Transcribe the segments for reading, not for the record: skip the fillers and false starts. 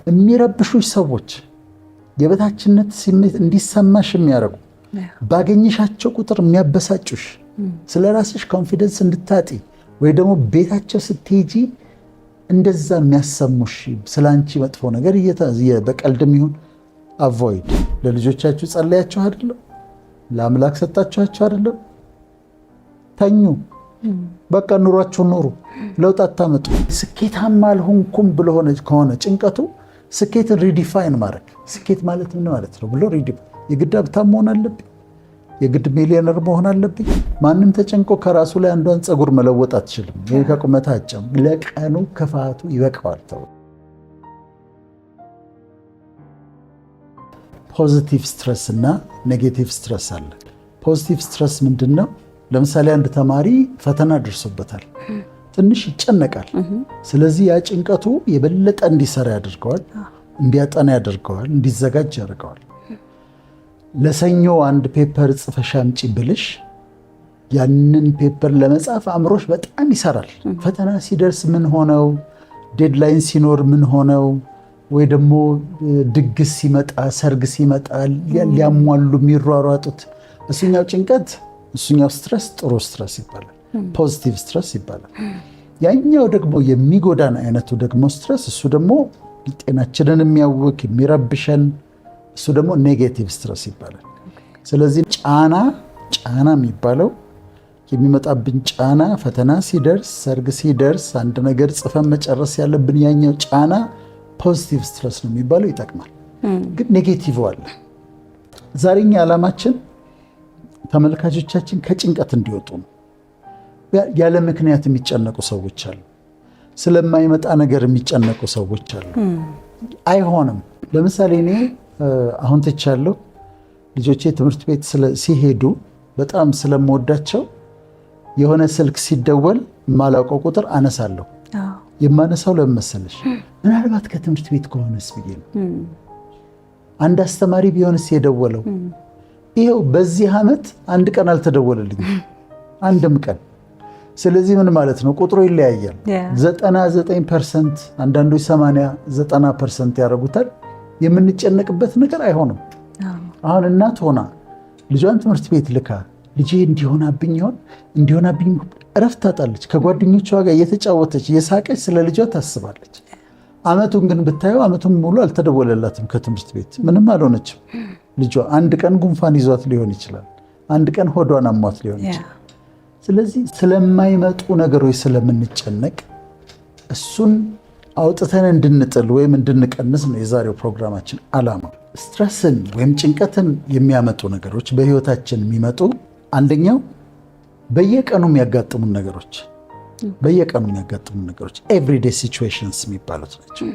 የሚረብሹሽ ሰዎች የበታችነት ስሜት እንዲሰማሽ የሚያደርጉ ባገኘሻቸው ቁጥር የሚያበሳጩሽ ስለራስሽ ኮንፊደንስ እንድታጢ ወይ ደግሞ ቤታቸው ስትሄጂ እንደዛ የሚያሰሙሽ ስላንቺ መጥፎ ነገር በቀልድም ይሁን አቮይድ። ለልጆቻችሁ ጸለያችሁ አይደለም? ለአምላክ ሰጣችኋቸው አይደለም? ተኙ፣ በቃ ኑሯችሁን ኑሩ። ለውጥ አታመጡ። ስኬታማ አልሆንኩም ብሎ ከሆነ ጭንቀቱ ስኬትን ሪዲፋይን ማድረግ ስኬት ማለት ምን ማለት ነው ብሎ የግድ ሀብታም መሆን አለብኝ? የግድ ሚሊዮነር መሆን አለብኝ? ማንም ተጨንቆ ከራሱ ላይ አንዷን ፀጉር መለወጥ አትችልም። ይህ ከቁመት አጨም ለቀኑ ክፋቱ ይበቃዋል ተው። ፖዚቲቭ ስትረስ እና ኔጌቲቭ ስትረስ አለ። ፖዚቲቭ ስትረስ ምንድን ነው? ለምሳሌ አንድ ተማሪ ፈተና ደርሶበታል፣ ትንሽ ይጨነቃል። ስለዚህ ያ ጭንቀቱ የበለጠ እንዲሰራ ያደርገዋል፣ እንዲያጠና ያደርገዋል፣ እንዲዘጋጅ ያደርገዋል። ለሰኞ አንድ ፔፐር ጽፈሽ አምጪ ብልሽ ያንን ፔፐር ለመጻፍ አእምሮሽ በጣም ይሰራል። ፈተና ሲደርስ ምን ሆነው፣ ዴድላይን ሲኖር ምን ሆነው፣ ወይ ደግሞ ድግስ ሲመጣ ሰርግ ሲመጣ ሊያሟሉ የሚሯሯጡት እሱኛው ጭንቀት፣ እሱኛው ስትረስ ጥሩ ስትረስ ይባላል፣ ፖዚቲቭ ስትረስ ይባላል። ያኛው ደግሞ የሚጎዳን አይነቱ ደግሞ ስትረስ፣ እሱ ደግሞ ጤናችንን የሚያውክ የሚረብሸን፣ እሱ ደግሞ ኔጌቲቭ ስትረስ ይባላል። ስለዚህ ጫና የሚባለው የሚመጣብን ጫና ፈተና ሲደርስ፣ ሰርግ ሲደርስ፣ አንድ ነገር ጽፈን መጨረስ ያለብን ያኛው ጫና ፖዚቲቭ ስትረስ ነው የሚባለው፣ ይጠቅማል። ግን ኔጌቲቭ አለ። ዛሬኛ ዓላማችን ተመልካቾቻችን ከጭንቀት እንዲወጡ ነው። ያለ ምክንያት የሚጨነቁ ሰዎች አሉ። ስለማይመጣ ነገር የሚጨነቁ ሰዎች አሉ። አይሆንም። ለምሳሌ እኔ አሁን ትቻለሁ። ልጆቼ ትምህርት ቤት ሲሄዱ በጣም ስለምወዳቸው የሆነ ስልክ ሲደወል የማላውቀው ቁጥር አነሳለሁ። የማነሳው ለምን መሰለሽ? ምናልባት ከትምህርት ቤት ከሆነስ ብዬ ነው። አንድ አስተማሪ ቢሆንስ የደወለው? ይኸው በዚህ ዓመት አንድ ቀን አልተደወለልኝም፣ አንድም ቀን። ስለዚህ ምን ማለት ነው? ቁጥሩ ይለያያል። 99%፣ አንዳንዶች 80-90% ያደርጉታል። የምንጨነቅበት ነገር አይሆንም። አሁን እናት ሆና ልጇን ትምህርት ቤት ልካ ልጄ እንዲሆናብኝ እረፍት ታጣለች። ከጓደኞቿ ጋር እየተጫወተች እየሳቀች ስለ ልጇ ታስባለች። ዓመቱን ግን ብታየው ዓመቱን ሙሉ አልተደወለላትም ከትምህርት ቤት፣ ምንም አልሆነችም። ልጇ አንድ ቀን ጉንፋን ይዟት ሊሆን ይችላል፣ አንድ ቀን ሆዷን አሟት ሊሆን ይችላል። ስለዚህ ስለማይመጡ ነገሮች ስለምንጨነቅ እሱን አውጥተን እንድንጥል ወይም እንድንቀንስ ነው የዛሬው ፕሮግራማችን ዓላማ። ስትረስን ወይም ጭንቀትን የሚያመጡ ነገሮች በህይወታችን የሚመጡ አንደኛው በየቀኑ የሚያጋጥሙን ነገሮች ኤቭሪዴ ሲቹዌሽንስ የሚባሉት ናቸው።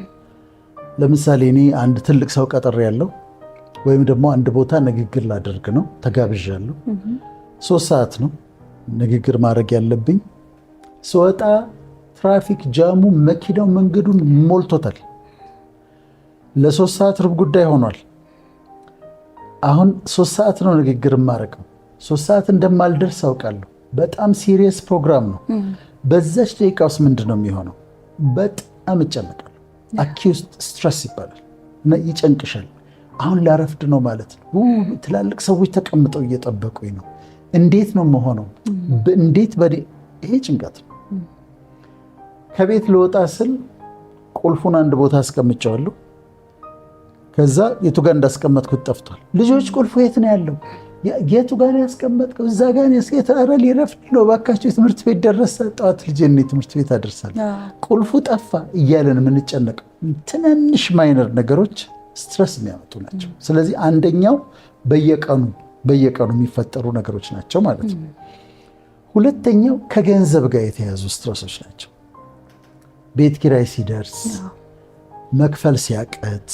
ለምሳሌ እኔ አንድ ትልቅ ሰው ቀጠር ያለው ወይም ደግሞ አንድ ቦታ ንግግር ላደርግ ነው ተጋብዣለሁ። 3 ሰዓት ነው ንግግር ማድረግ ያለብኝ። ስወጣ ትራፊክ ጃሙ መኪናው መንገዱን ሞልቶታል። ለ3 ሰዓት ሩብ ጉዳይ ሆኗል። አሁን 3 ሰዓት ነው ንግግር የማደርገው። 3 ሰዓት እንደማልደርስ አውቃለሁ። በጣም ሲሪየስ ፕሮግራም ነው። በዛች ደቂቃ ውስጥ ምንድን ነው የሚሆነው? በጣም እጨነቃለሁ። አኪዩት ስትረስ ይባላል እና ይጨንቅሻል። አሁን ላረፍድ ነው ማለት ነው። ትላልቅ ሰዎች ተቀምጠው እየጠበቁኝ ነው። እንዴት ነው መሆነው? ይሄ ጭንቀት ነው። ከቤት ልወጣ ስል ቁልፉን አንድ ቦታ አስቀምጨዋለሁ። ከዛ የቱ ጋር እንዳስቀመጥኩት ጠፍቷል። ልጆች ቁልፉ የት ነው ያለው? የቱ ጋር ያስቀመጥከው? እዛ ጋር ኧረ ሊረፍድ ነው እባካችሁ፣ ትምህርት ቤት ደረሰ። ጠዋት ልጄን ትምህርት ቤት አደርሳለሁ፣ ቁልፉ ጠፋ እያለን የምንጨነቀው ትናንሽ ማይነር ነገሮች ስትረስ የሚያመጡ ናቸው። ስለዚህ አንደኛው በየቀኑ የሚፈጠሩ ነገሮች ናቸው ማለት ነው። ሁለተኛው ከገንዘብ ጋር የተያዙ ስትረሶች ናቸው። ቤት ኪራይ ሲደርስ፣ መክፈል ሲያቀት፣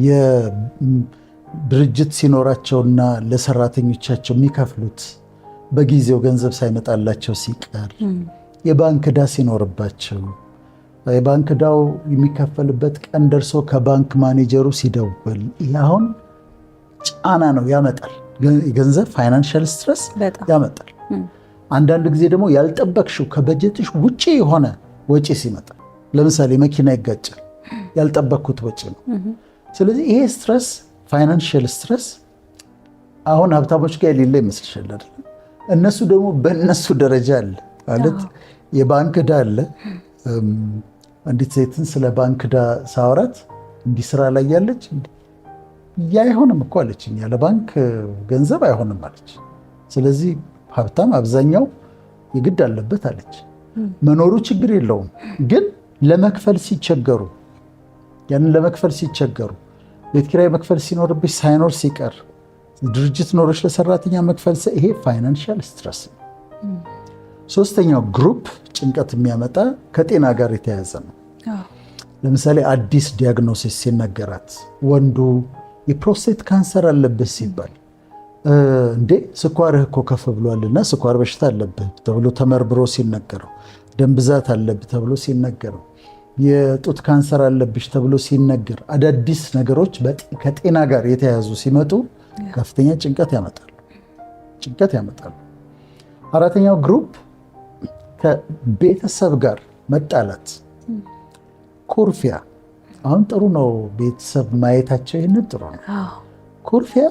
የድርጅት ሲኖራቸውና ለሰራተኞቻቸው የሚከፍሉት በጊዜው ገንዘብ ሳይመጣላቸው ሲቀር፣ የባንክ ዕዳ ሲኖርባቸው፣ የባንክ ዕዳው የሚከፈልበት ቀን ደርሶ ከባንክ ማኔጀሩ ሲደውል፣ ይህ አሁን ጫና ነው ያመጣል። የገንዘብ ፋይናንሻል ስትረስ ያመጣል። አንዳንድ ጊዜ ደግሞ ያልጠበቅሽው ከበጀትሽ ውጪ የሆነ ወጪ ሲመጣ፣ ለምሳሌ መኪና ይጋጫል፣ ያልጠበቅኩት ወጪ ነው። ስለዚህ ይሄ ስትረስ ፋይናንሽል ስትረስ አሁን ሀብታሞች ጋር የሌለ ይመስልሻል አይደል? እነሱ ደግሞ በእነሱ ደረጃ አለ ማለት የባንክ ዕዳ አለ። አንዲት ሴትን ስለ ባንክ ዕዳ ሳወራት እንዲህ ስራ ላይ ያለች አይሆንም እኮ አለችኝ። ያለ ባንክ ገንዘብ አይሆንም አለች። ስለዚህ ሀብታም አብዛኛው የግድ አለበት አለች። መኖሩ ችግር የለውም ግን ለመክፈል ሲቸገሩ ያንን ለመክፈል ሲቸገሩ ቤት ኪራይ መክፈል ሲኖርብሽ ሳይኖር ሲቀር ድርጅት ኖሮች ለሰራተኛ መክፈል ይሄ ፋይናንሻል ስትረስ ነው። ሶስተኛው ግሩፕ ጭንቀት የሚያመጣ ከጤና ጋር የተያያዘ ነው። ለምሳሌ አዲስ ዲያግኖሲስ ሲነገራት ወንዱ የፕሮስቴት ካንሰር አለብህ ሲባል እንዴ ስኳርህ እኮ ከፍ ብሏልና ስኳር በሽታ አለብህ ተብሎ ተመርምሮ ሲነገረው፣ ደም ብዛት አለብህ ተብሎ ሲነገረው፣ የጡት ካንሰር አለብሽ ተብሎ ሲነገር አዳዲስ ነገሮች ከጤና ጋር የተያያዙ ሲመጡ ከፍተኛ ጭንቀት ያመጣሉ። አራተኛው ግሩፕ ከቤተሰብ ጋር መጣላት፣ ኩርፊያ። አሁን ጥሩ ነው ቤተሰብ ማየታቸው፣ ይህንን ጥሩ ነው። ኩርፊያ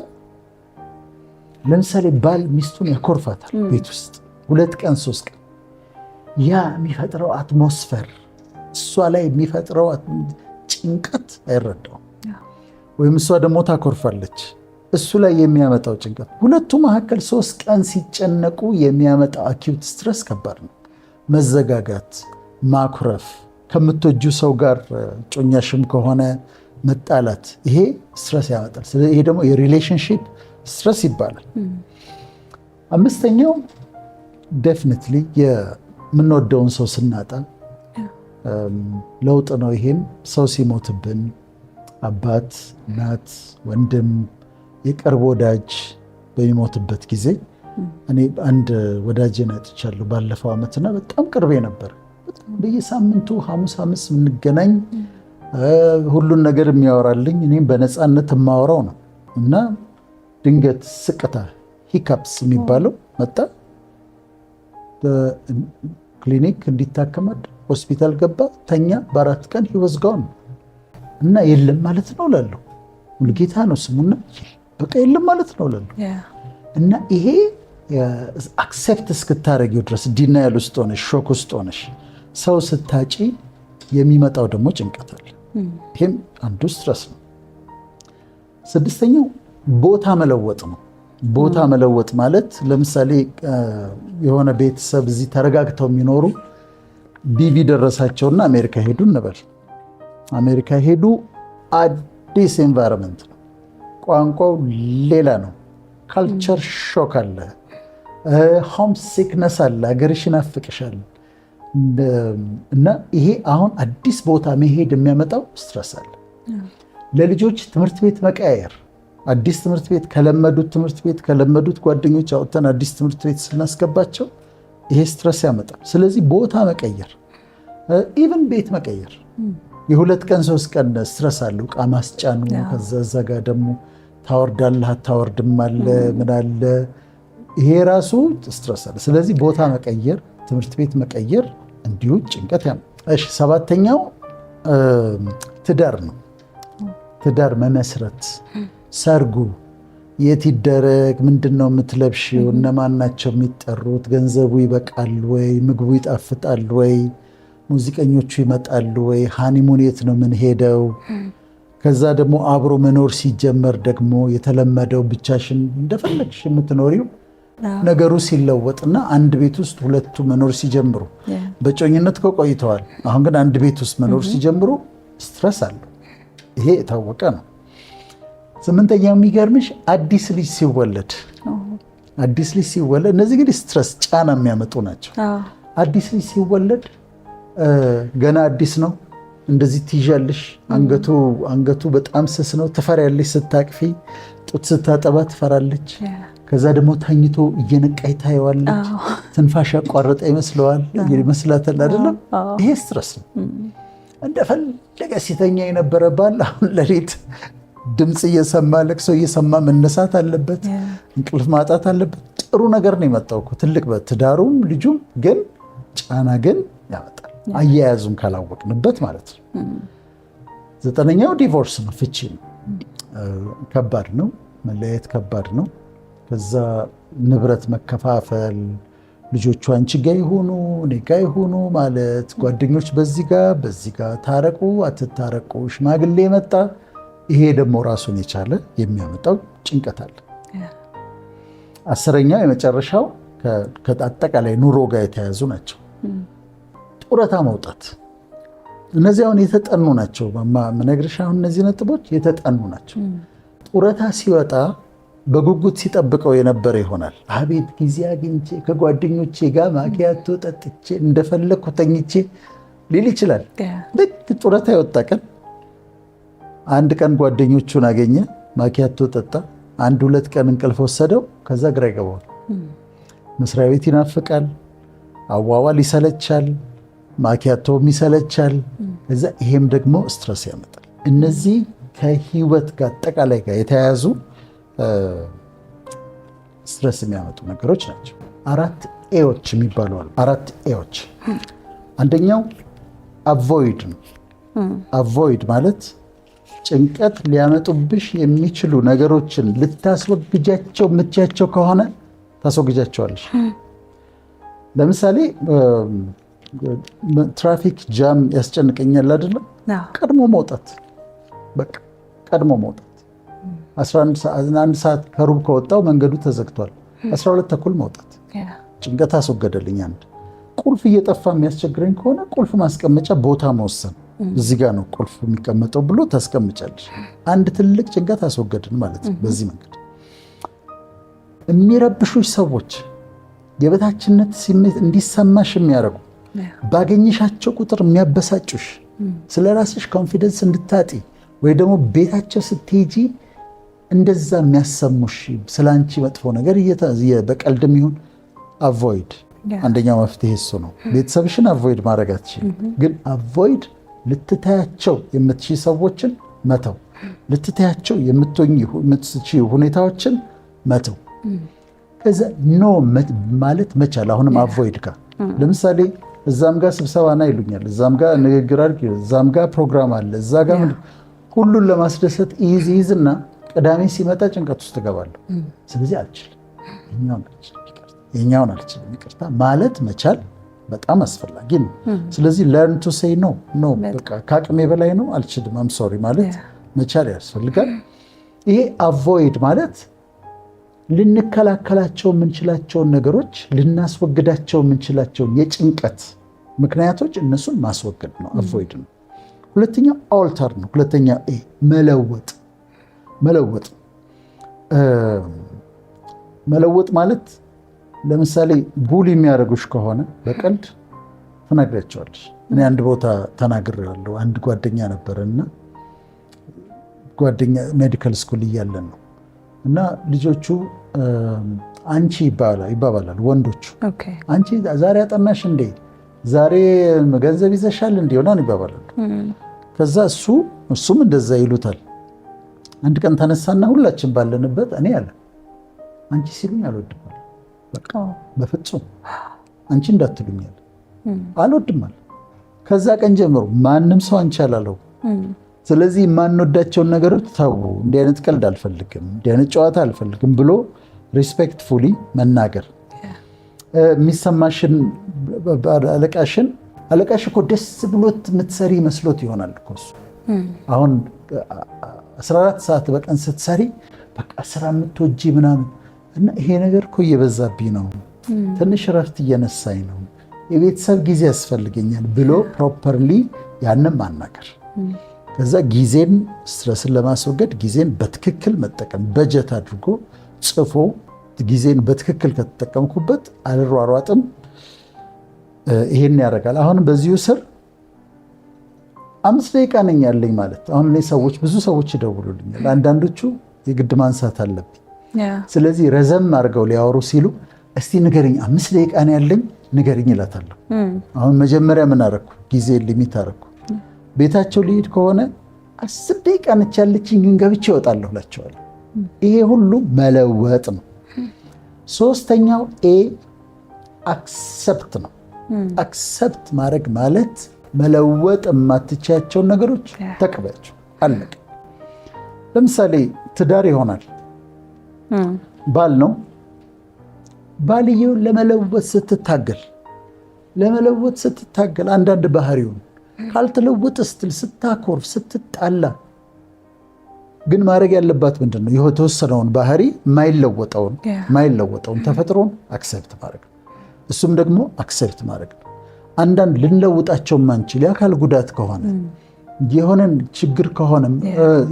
ለምሳሌ ባል ሚስቱን ያኮርፋታል ቤት ውስጥ 2 ቀን 3 ቀን። ያ የሚፈጥረው አትሞስፌር እሷ ላይ የሚፈጥረው ጭንቀት አይረዳውም። ወይም እሷ ደግሞ ታኮርፋለች፣ እሱ ላይ የሚያመጣው ጭንቀት። ሁለቱ መካከል 3 ቀን ሲጨነቁ የሚያመጣው አኪዩት ስትረስ ከባድ ነው። መዘጋጋት፣ ማኩረፍ፣ ከምትወጁ ሰው ጋር ጮኛሽም ከሆነ መጣላት፣ ይሄ ስትረስ ያመጣል። ይሄ ደግሞ የሪሌሽንሺፕ ስትረስ ይባላል። አምስተኛው ዴፊኒትሊ የምንወደውን ሰው ስናጣ ለውጥ ነው። ይሄም ሰው ሲሞትብን አባት፣ እናት፣ ወንድም፣ የቅርብ ወዳጅ በሚሞትበት ጊዜ እኔ አንድ ወዳጄን አጥቻለሁ ባለፈው ዓመትና በጣም ቅርቤ ነበር። በየሳምንቱ ሐሙስ የምንገናኝ ሁሉን ነገር የሚያወራልኝ እኔም በነፃነት የማወራው ነው እና ድንገት ስቅታ ሂካፕስ የሚባለው መጣ። ክሊኒክ እንዲታከማድ ሆስፒታል ገባ፣ ተኛ። በ4 ቀን ህይወት ጋውን እና የለም ማለት ነው ላለሁ ሙሉጌታ ነው ስሙና በቃ የለም ማለት ነው ላለሁ እና ይሄ አክሴፕት እስክታረጊው ድረስ ዲናያል ውስጥ ሆነሽ ሾክ ውስጥ ሆነሽ ሰው ስታጪ የሚመጣው ደግሞ ጭንቀት አለ። ይህም አንዱ ስትረስ ነው። 6ኛው ቦታ መለወጥ ነው። ቦታ መለወጥ ማለት ለምሳሌ የሆነ ቤተሰብ እዚህ ተረጋግተው የሚኖሩ ዲቪ ደረሳቸውና አሜሪካ ሄዱ እንበል። አሜሪካ ሄዱ፣ አዲስ ኤንቫይሮንመንት ነው፣ ቋንቋው ሌላ ነው፣ ካልቸር ሾክ አለ፣ ሆም ሲክነስ አለ፣ ሀገርሽ ይናፍቅሻል። እና ይሄ አሁን አዲስ ቦታ መሄድ የሚያመጣው ስትረስ አለ። ለልጆች ትምህርት ቤት መቀያየር፣ አዲስ ትምህርት ቤት ከለመዱት ትምህርት ቤት ከለመዱት ጓደኞች አውጥተን አዲስ ትምህርት ቤት ስናስገባቸው ይሄ ስትረስ ያመጣል። ስለዚህ ቦታ መቀየር፣ ኢቭን ቤት መቀየር የ2 ቀን 3 ቀን ስትረስ አለው። ዕቃ ማስጫኑ፣ ከዛ ጋር ደግሞ ታወርዳለህ አታወርድም አለ ምን አለ፣ ይሄ ራሱ ስትረስ አለ። ስለዚህ ቦታ መቀየር፣ ትምህርት ቤት መቀየር እንዲሁ ጭንቀት ያመጣል። እሺ 7ኛው ትዳር ነው። ትዳር መመስረት፣ ሰርጉ የት ይደረግ፣ ምንድን ነው የምትለብሺው፣ እነማን ናቸው የሚጠሩት፣ ገንዘቡ ይበቃል ወይ፣ ምግቡ ይጣፍጣል ወይ፣ ሙዚቀኞቹ ይመጣሉ ወይ፣ ሃኒሙን የት ነው የምንሄደው። ከዛ ደግሞ አብሮ መኖር ሲጀመር ደግሞ የተለመደው ብቻሽን እንደፈለግሽ የምትኖሪው ነገሩ ሲለወጥና አንድ ቤት ውስጥ ሁለቱ መኖር ሲጀምሩ፣ በጮኝነት ቆይተዋል፣ አሁን ግን አንድ ቤት ውስጥ መኖር ሲጀምሩ ስትረስ አለው። ይሄ የታወቀ ነው። 8ኛው የሚገርምሽ አዲስ ልጅ ሲወለድ፣ እነዚህ ግን ስትረስ ጫና የሚያመጡ ናቸው። አዲስ ልጅ ሲወለድ ገና አዲስ ነው፣ እንደዚህ ትይዣለሽ፣ አንገቱ በጣም ስስ ነው፣ ትፈሪያለሽ። ስታቅፊ ጡት ስታጠባ ትፈራለች። ከዛ ደግሞ ተኝቶ እየነቃ ታየዋለች። ትንፋሽ ያቋረጠ ይመስላታል አይደለም? ይሄ ስትረስ ነው። እንደፈለገ ሲተኛ የነበረ ባል አሁን ሌሊት ድምፅ እየሰማ ለቅሶ እየሰማ መነሳት አለበት፣ እንቅልፍ ማጣት አለበት። ጥሩ ነገር ነው የመጣው እኮ ትልቅ በትዳሩም ልጁም፣ ግን ጫና ግን ያመጣል። አያያዙን ካላወቅንበት ማለት ነው። 9ኛው ዲቮርስ ነው፣ ፍቺ ነው። ከባድ ነው፣ መለያየት ከባድ ነው። ከዛ ንብረት መከፋፈል፣ ልጆቹ አንቺ ጋ ይሆኑ እኔ ጋ ይሆኑ ማለት፣ ጓደኞች በዚህ ጋ ታረቁ አትታረቁ፣ ሽማግሌ መጣ። ይሄ ደግሞ ራሱን የቻለ የሚያመጣው ጭንቀት አለ። 10ኛው የመጨረሻው ከአጠቃላይ ኑሮ ጋር የተያዙ ናቸው። ጡረታ መውጣት። እነዚህ አሁን የተጠኑ ናቸው። መነግርሽ አሁን እነዚህ ነጥቦች የተጠኑ ናቸው። ጡረታ ሲወጣ በጉጉት ሲጠብቀው የነበረ ይሆናል። አቤት ጊዜ አግኝቼ ከጓደኞቼ ጋር ማኪያቶ ጠጥቼ እንደፈለግኩ ተኝቼ ሊል ይችላል። ልክ ጡረታ የወጣ ቀን አንድ ቀን ጓደኞቹን አገኘ፣ ማኪያቶ ጠጣ። 1-2 ቀን እንቅልፍ ወሰደው። ከዛ ግራ ይገባዋል። መስሪያ ቤት ይናፍቃል፣ አዋዋል ይሰለቻል፣ ማኪያቶም ይሰለቻል። ከዛ ይሄም ደግሞ ስትረስ ያመጣል። እነዚህ ከህይወት ጋር አጠቃላይ ጋር የተያያዙ ስትረስ የሚያመጡ ነገሮች ናቸው። 4 ኤዎች የሚባሉ አሉ። 4 ኤዎች። አንደኛው አቮይድ ነው። አቮይድ ማለት ጭንቀት ሊያመጡብሽ የሚችሉ ነገሮችን ልታስወግጃቸው የምትያቸው ከሆነ ታስወግጃቸዋለሽ። ለምሳሌ ትራፊክ ጃም ያስጨንቀኛል አይደለም? ቀድሞ መውጣት፣ በቃ ቀድሞ መውጣት። 1 ሰዓት ከሩብ ከወጣው መንገዱ ተዘግቷል። 12 ተኩል መውጣት ጭንቀት አስወገደልኝ። አንድ ቁልፍ እየጠፋ የሚያስቸግረኝ ከሆነ ቁልፍ ማስቀመጫ ቦታ መወሰን፣ እዚህ ጋር ነው ቁልፍ የሚቀመጠው ብሎ ታስቀምጫለሽ። አንድ ትልቅ ጭንቀት አስወገድን ማለት ነው። በዚህ መንገድ የሚረብሹሽ ሰዎች፣ የበታችነት ስሜት እንዲሰማሽ የሚያደርጉ፣ ባገኘሻቸው ቁጥር የሚያበሳጩሽ፣ ስለ ራስሽ ኮንፊደንስ እንድታጢ ወይ ደግሞ ቤታቸው ስትሄጂ እንደዛ የሚያሰሙሽ ስለ አንቺ መጥፎ ነገር በቀልድም ይሁን አቮይድ። አንደኛው መፍትሄ እሱ ነው። ቤተሰብሽን አቮይድ ማድረግ አትችይም፣ ግን አቮይድ ልትታያቸው የምትችይ ሰዎችን መተው፣ ልትታያቸው የምትችይ ሁኔታዎችን መተው። ከዛ ኖ ማለት መቻል። አሁንም አቮይድ ጋር ለምሳሌ እዛም ጋር ስብሰባ ና ይሉኛል፣ እዛም ጋር ንግግር አድርግ፣ እዛም ጋር ፕሮግራም አለ፣ እዛ ጋር ሁሉን ለማስደሰት ይዝና ቅዳሜ ሲመጣ ጭንቀት ውስጥ እገባለሁ። ስለዚህ አልችልም፣ የኛውን አልችልም፣ ይቅርታ ማለት መቻል በጣም አስፈላጊ ነው። ስለዚህ ለርን ቱ ሴይ ኖ፣ በቃ ከአቅሜ በላይ ነው፣ አልችልም፣ አም ሶሪ ማለት መቻል ያስፈልጋል። ይሄ አቮይድ ማለት ልንከላከላቸው የምንችላቸውን ነገሮች ልናስወግዳቸው የምንችላቸውን የጭንቀት ምክንያቶች እነሱን ማስወገድ ነው፣ አቮይድ ነው። ሁለተኛው ኦልተር ነው። ሁለተኛ መለወጥ። መለወጥ ማለት ለምሳሌ ቡሊ የሚያደርጉሽ ከሆነ በቀልድ ትነግሪያቸዋለሽ። እኔ አንድ ቦታ ተናግሬያለሁ። አንድ ጓደኛ ነበረና ጓደኛ ሜዲካል ስኩል እያለን ነው እና ልጆቹ አንቺ ይባባላሉ ወንዶቹ። አንቺ ዛሬ አጠናሽ እንዴ? ዛሬ ገንዘብ ይዘሻል እንዴ? ሆናን ይባባላሉ። ከዛ እሱም እንደዛ ይሉታል። አንድ ቀን ተነሳና ሁላችን ባለንበት እኔ አለ አንቺ ሲሉኝ አልወድም አለ። በቃ በፍጹም አንቺ እንዳትሉኛል አልወድም አለ። ከዛ ቀን ጀምሮ ማንም ሰው አንቺ አላለው። ስለዚህ የማንወዳቸውን ነገሮች ተው፣ እንዲህ አይነት ቀልድ አልፈልግም፣ እንዲህ አይነት ጨዋታ አልፈልግም ብሎ ሪስፔክትፉሊ መናገር። የሚሰማሽን አለቃሽ እኮ ደስ ብሎት የምትሰሪ መስሎት ይሆናል እኮ እሱ። አሁን 14 ሰዓት በቀን ስትሰሪ በቃ ስራ የምትወጂ ምናምን እና ይሄ ነገር እኮ እየበዛብኝ ነው፣ ትንሽ እረፍት እየነሳኝ ነው፣ የቤተሰብ ጊዜ ያስፈልገኛል ብሎ ፕሮፐርሊ ያንን ማናገር። ከዛ ጊዜን ስትረስን ለማስወገድ ጊዜን በትክክል መጠቀም፣ በጀት አድርጎ ጽፎ ጊዜን በትክክል ከተጠቀምኩበት አልሯሯጥም፣ ይሄን ያደርጋል። አሁን በዚሁ ስር 5 ደቂቃ ነኝ ያለኝ ማለት አሁን እኔ ብዙ ሰዎች ይደውሉልኛል። አንዳንዶቹ የግድ ማንሳት አለብኝ። ስለዚህ ረዘም አድርገው ሊያወሩ ሲሉ እስቲ ንገርኝ፣ 5 ደቂቃ ነው ያለኝ ንገርኝ እላታለሁ። አሁን መጀመሪያ ምን አደረኩ? ጊዜ ሊሚት አደረኩ። ቤታቸው ሊሄድ ከሆነ 10 ደቂቃ ነች ያለችኝ፣ ግን ገብቼ እወጣለሁ እላቸዋለሁ። ይሄ ሁሉ መለወጥ ነው። 3ኛው አክሰፕት ነው። አክሰፕት ማድረግ ማለት መለወጥ የማትችያቸውን ነገሮች ተቀበያቸው። አለቀ። ለምሳሌ ትዳር ይሆናል። ባል ነው። ባልየውን ለመለወጥ ስትታገል አንዳንድ ባህሪውን ካልተለወጠ ስትል ስታኮርፍ፣ ስትጣላ ግን ማድረግ ያለባት ምንድን ነው? የተወሰነውን ባህሪ የማይለወጠውን ተፈጥሮን አክሴፕት ማድረግ፣ እሱም ደግሞ አክሴፕት ማድረግ። አንዳንድ ልንለውጣቸው ማንችል የአካል ጉዳት ከሆነ የሆነን ችግር ከሆነ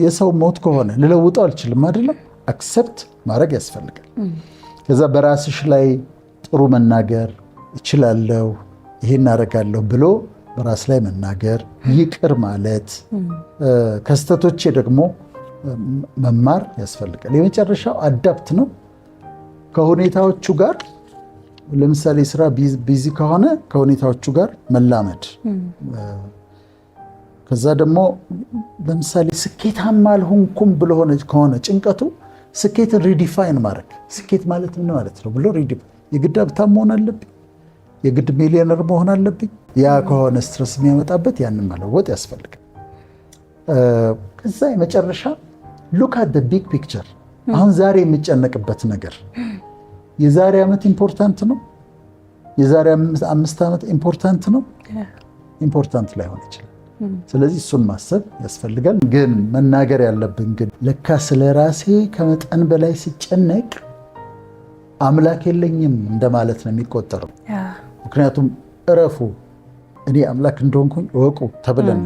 የሰው ሞት ከሆነ ልለውጠው አልችልም አይደለም፣ አክሴፕት ማድረግ ያስፈልጋል። ከዛ በራስሽ ላይ ጥሩ መናገር እችላለሁ፣ ይሄን አደርጋለሁ ብሎ በራስ ላይ መናገር፣ ይቅር ማለት፣ ከስተቶቼ ደግሞ መማር ያስፈልጋል። የመጨረሻው አዳፕት ነው። ከሁኔታዎቹ ጋር ለምሳሌ ስራ ቢዚ ከሆነ ከሁኔታዎቹ ጋር መላመድ። ከዛ ደግሞ ለምሳሌ ስኬታማ አልሆንኩም ብሎ ከሆነ ጭንቀቱ ስኬትን ሪዲፋይን ማድረግ። ስኬት ማለት ምን ማለት ነው ብሎ የግድ ሀብታም መሆን አለብኝ? የግድ ሚሊዮነር መሆን አለብኝ? ያ ከሆነ ስትረስ የሚያመጣበት ያንን መለወጥ ያስፈልጋል። ከዛ የመጨረሻ ሉክ አት ቢግ ፒክቸር። አሁን ዛሬ የሚጨነቅበት ነገር የዛሬ ዓመት ኢምፖርታንት ነው፣ የዛሬ 5 ዓመት ኢምፖርታንት ነው፣ ኢምፖርታንት ላይሆን ይችላል። ስለዚህ እሱን ማሰብ ያስፈልጋል። ግን መናገር ያለብን ግን ለካ ስለ ራሴ ከመጠን በላይ ሲጨነቅ አምላክ የለኝም እንደማለት ነው የሚቆጠረው። ምክንያቱም እረፉ እኔ አምላክ እንደሆንኩኝ እወቁ ተብለን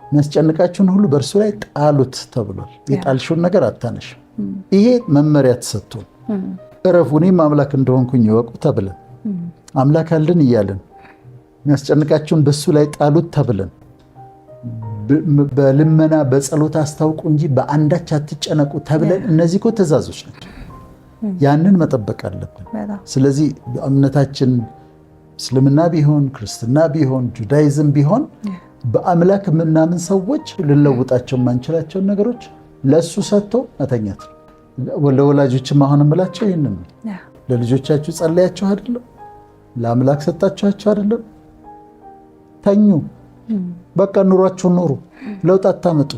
የሚያስጨንቃችሁን ሁሉ በእርሱ ላይ ጣሉት ተብሏል። የጣልሽውን ነገር አታነሽ። ይሄ መመሪያ ተሰጥቶ እረፉ እኔም አምላክ እንደሆንኩኝ እወቁ ተብለን አምላክ አለን እያለን የሚያስጨንቃችሁን በእሱ ላይ ጣሉት ተብለን በልመና በጸሎት አስታውቁ እንጂ በአንዳች አትጨነቁ ተብለን እነዚህ እኮ ትእዛዞች ናቸው። ያንን መጠበቅ አለብን። ስለዚህ እምነታችን እስልምና ቢሆን ክርስትና ቢሆን ጁዳይዝም ቢሆን በአምላክ የምናምን ሰዎች ልንለውጣቸው የማንችላቸውን ነገሮች ለእሱ ሰጥቶ መተኛት ነው። ለወላጆችም አሁን የምላቸው ይህንን ነው። ለልጆቻችሁ ጸለያችሁ አይደለም? ለአምላክ ሰጣችኋቸው አይደለም? ተኙ፣ በቃ ኑሯችሁን ኑሩ። ለውጥ አታመጡ።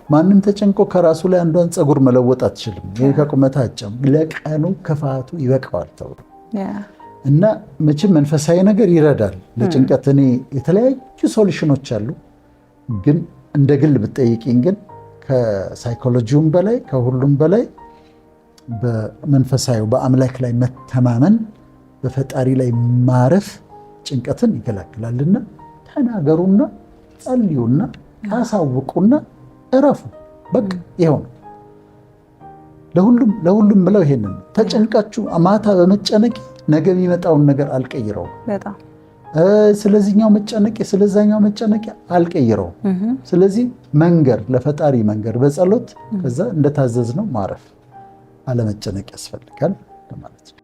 ማንም ተጨንቆ ከራሱ ላይ አንዷን ፀጉር መለወጥ አትችልም። ይህ ከቁመት አጨም ለቀኑ ክፋቱ ይበቃዋል ተብሎ እና መቼም መንፈሳዊ ነገር ይረዳል ለጭንቀት። እኔ የተለያዩ ሶሉሽኖች አሉ፣ ግን እንደ ግል ብትጠይቂኝ ግን ከሳይኮሎጂውም በላይ ከሁሉም በላይ በመንፈሳዊ በአምላክ ላይ መተማመን በፈጣሪ ላይ ማረፍ ጭንቀትን ይከላከላልና ተናገሩና ጸልዩና አሳውቁና እረፉ። በቃ ይሄው ነው። ለሁሉም ብለው ይሄንን ተጨንቃችሁ ማታ በመጨነቅ ነገ የሚመጣውን ነገር አልቀይረውም። ስለዚህኛው መጨነቅ ስለዛኛው መጨነቅ አልቀይረውም። ስለዚህ መንገር ለፈጣሪ መንገር በጸሎት ከዛ እንደታዘዝነው ማረፍ አለመጨነቅ ያስፈልጋል ለማለት ነው።